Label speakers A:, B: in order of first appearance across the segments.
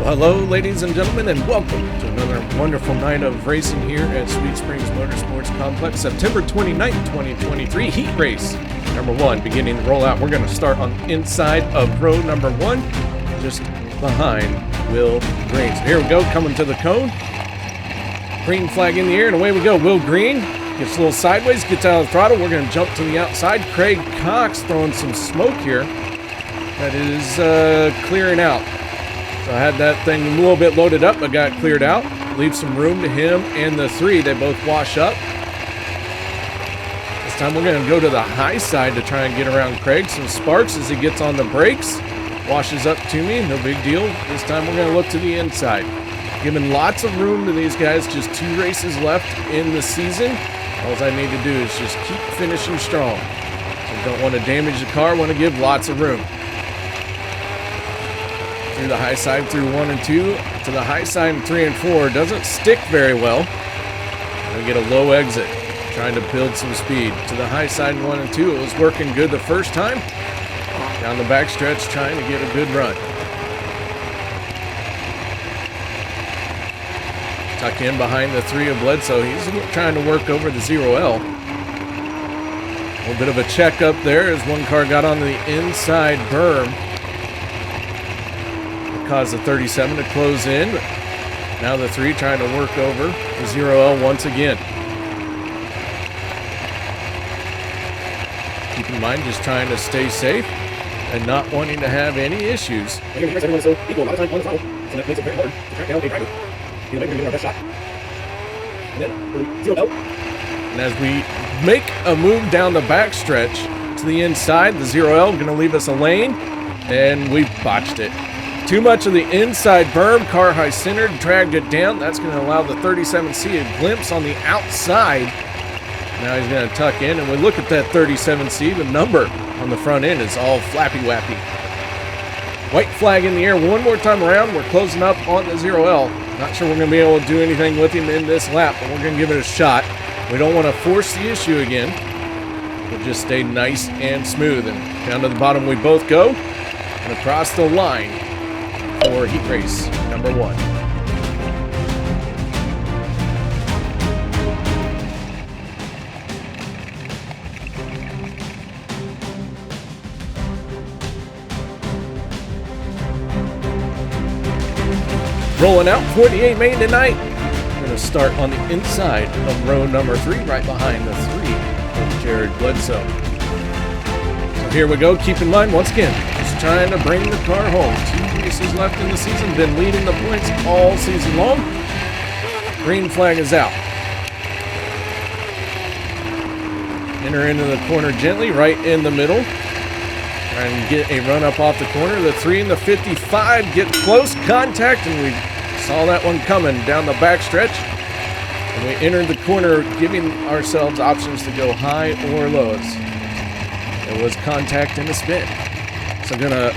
A: Hello, ladies and gentlemen, and welcome to another wonderful night of racing here at Sweet Springs Motorsports Complex. September 29th, 2023, heat race number 1, beginning the rollout. We're going to start on the inside of row number 1, just behind Will Green. So here we go, coming to the cone. Green flag in the air, and away we go. Will Green gets a little sideways, gets out of the throttle. We're going to jump to the outside. Craig Cox throwing some smoke here. That is clearing out. So I had that thing a little bit loaded up, but got cleared out. Leave some room to him and the 3. They both wash up. This time we're going to go to the high side to try and get around Craig. Some sparks as he gets on the brakes. Washes up to me, no big deal. This time we're going to look to the inside. Giving lots of room to these guys. Just 2 races left in the season. All I need to do is just keep finishing strong. So don't want to damage the car, want to give lots of room. Through the high side through 1 and 2 to the high side in 3 and 4. Doesn't stick very well. We get a low exit, trying to build some speed. To the high side in 1 and 2. It was working good the first time. Down the back stretch, trying to get a good run. Tuck in behind the 3 of Bledsoe. He's trying to work over the 0L. A little bit of a check up there as one car got on the inside berm. Caused the 37 to close in. Now the 3 trying to work over the 0L once again. Keep in mind, just trying to stay safe and not wanting to have any issues. And as we make a move down the backstretch to the inside, the 0L going to leave us a lane, and we botched it. Too much of the inside berm, car high centered, dragged it down. That's going to allow the 37C a glimpse on the outside. Now he's going to tuck in, and we look at that 37C. The number on the front end is all flappy-wappy. White flag in the air one more time around. We're closing up on the 0L. Not sure we're going to be able to do anything with him in this lap, but we're going to give it a shot. We don't want to force the issue again. We'll just stay nice and smooth. And down to the bottom we both go, and across the line for heat race number 1. Rolling out 48 main tonight. We're going to start on the inside of row number 3, right behind the 3 of Jared Bledsoe. So here we go. Keep in mind, once again, just trying to bring the car home. 2 races left in the season. Been leading the points all season long. Green flag is out. Enter into the corner gently, right in the middle. Trying to get a run up off the corner. The 3 and the 55 get close contact, and we saw that one coming down the backstretch. And we entered the corner, giving ourselves options to go high or lows. It was contact and a spin. So gonna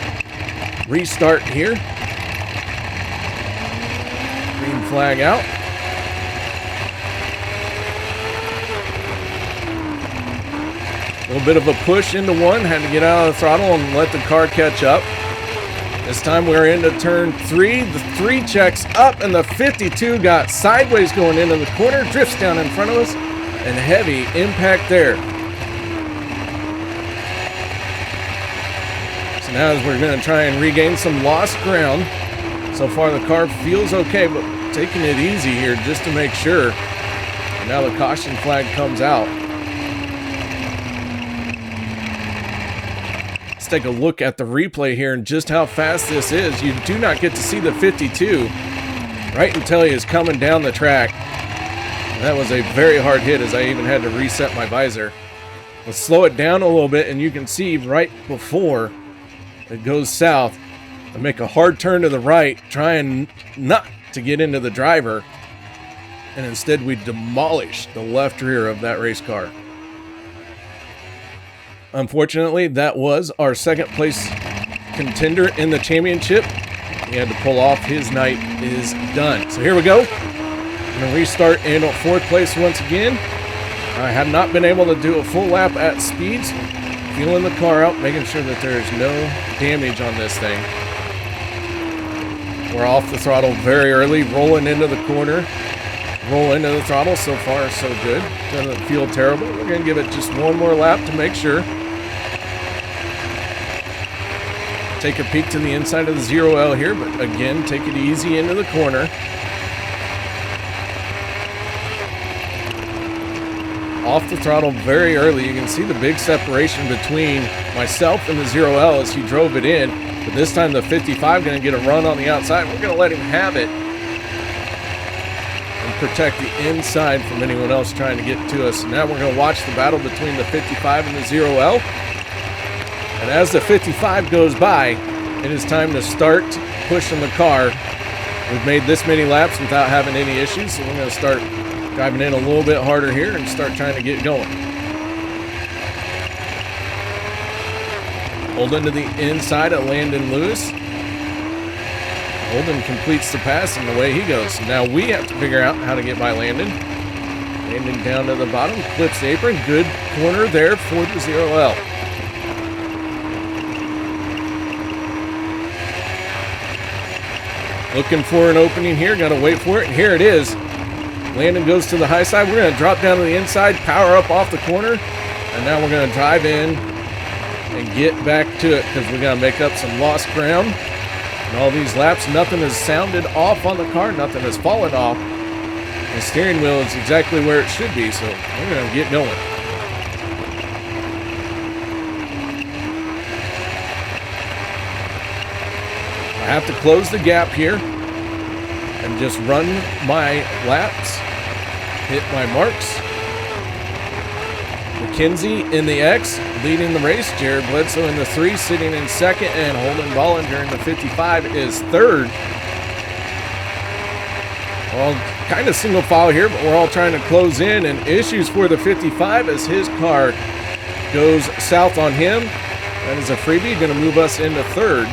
A: restart here. Green flag out. A little bit of a push into 1. Had to get out of the throttle and let the car catch up. This time we're into turn 3. The 3 checks up, and the 52 got sideways going into the corner. Drifts down in front of us, and heavy impact there. So now as we're going to try and regain some lost ground. So far the car feels okay, but taking it easy here just to make sure. And now the caution flag comes out. Take a look at the replay here and just how fast this is. You do not get to see the 52 right until he is coming down the track. And that was a very hard hit, as I even had to reset my visor. Let's slow it down a little bit, and you can see right before it goes south, I make a hard turn to the right, trying not to get into the driver, and instead we demolish the left rear of that race car. Unfortunately, that was our second place contender in the championship. He had to pull off. His night is done. So here we go. I'm going to restart in 4th place once again. I have not been able to do a full lap at speeds. Feeling the car out, making sure that there is no damage on this thing. We're off the throttle very early, rolling into the corner. Roll into the throttle. So far, so good. Doesn't feel terrible. We're going to give it just one more lap to make sure. Take a peek to the inside of the 0L here, but again, take it easy into the corner. Off the throttle very early. You can see the big separation between myself and the 0L as he drove it in. But this time the 55 going to get a run on the outside. We're going to let him have it and protect the inside from anyone else trying to get to us. Now we're going to watch the battle between the 55 and the 0L. And as the 55 goes by, it is time to start pushing the car. We've made this many laps without having any issues, so we're going to start driving in a little bit harder here and start trying to get going. Holden to the inside of Landon Lewis. Holden completes the pass and away he goes. Now we have to figure out how to get by Landon. Landon down to the bottom, clips the apron. Good corner there for the 0L. Looking for an opening here. Got to wait for it. And here it is. Landon goes to the high side. We're going to drop down to the inside, power up off the corner. And now we're going to drive in and get back to it because we got to make up some lost ground. And all these laps, nothing has sounded off on the car. Nothing has fallen off. The steering wheel is exactly where it should be. So we're going to get going. I have to close the gap here and just run my laps, hit my marks. McKenzie in the X, leading the race. Jared Bledsoe in the 3, sitting in second, and Holden Bollinger in the 55 is third. We're all kind of single file here, but we're all trying to close in, and issues for the 55 as his car goes south on him. That is a freebie, going to move us into third.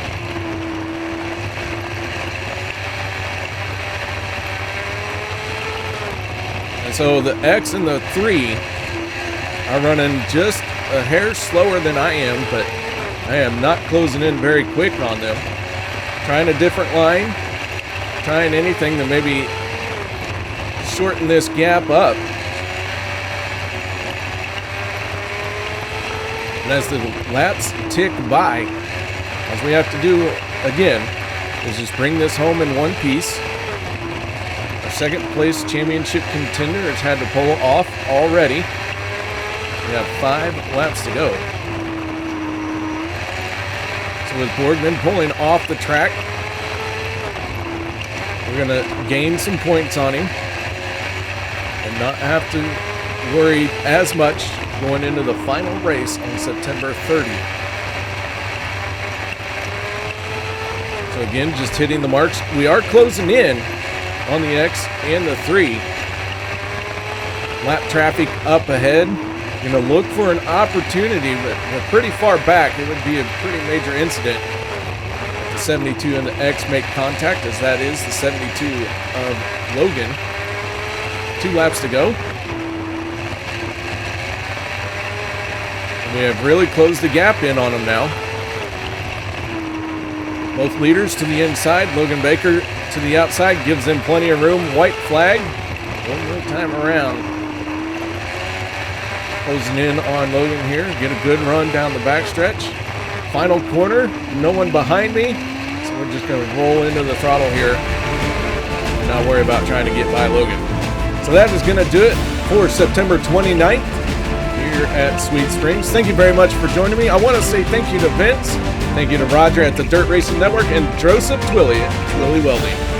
A: So the X and the 3 are running just a hair slower than I am, but I am not closing in very quick on them. Trying a different line, trying anything to maybe shorten this gap up. And as the laps tick by, all we have to do again is just bring this home in one piece. Second place championship contender has had to pull off already. We have 5 laps to go. So with Borgman pulling off the track, we're going to gain some points on him and not have to worry as much going into the final race on September 30th. So again, just hitting the marks. We are closing in on the X and the 3. Lap traffic up ahead. Going to look for an opportunity, but we're pretty far back. It would be a pretty major incident if the 72 and the X make contact, as that is the 72 of Logan. 2 laps to go. And we have really closed the gap in on them now. Both leaders to the inside. Logan Baker to the outside, gives them plenty of room. White flag. One more time around. Closing in on Logan here. Get a good run down the backstretch. Final corner. No one behind me. So we're just going to roll into the throttle here and not worry about trying to get by Logan. So that is going to do it for September 29th here at Sweet Springs. Thank you very much for joining me. I want to say thank you to Vince. Thank you to Roger at the Dirt Racing Network and Joseph Twilley at Twilley Welding.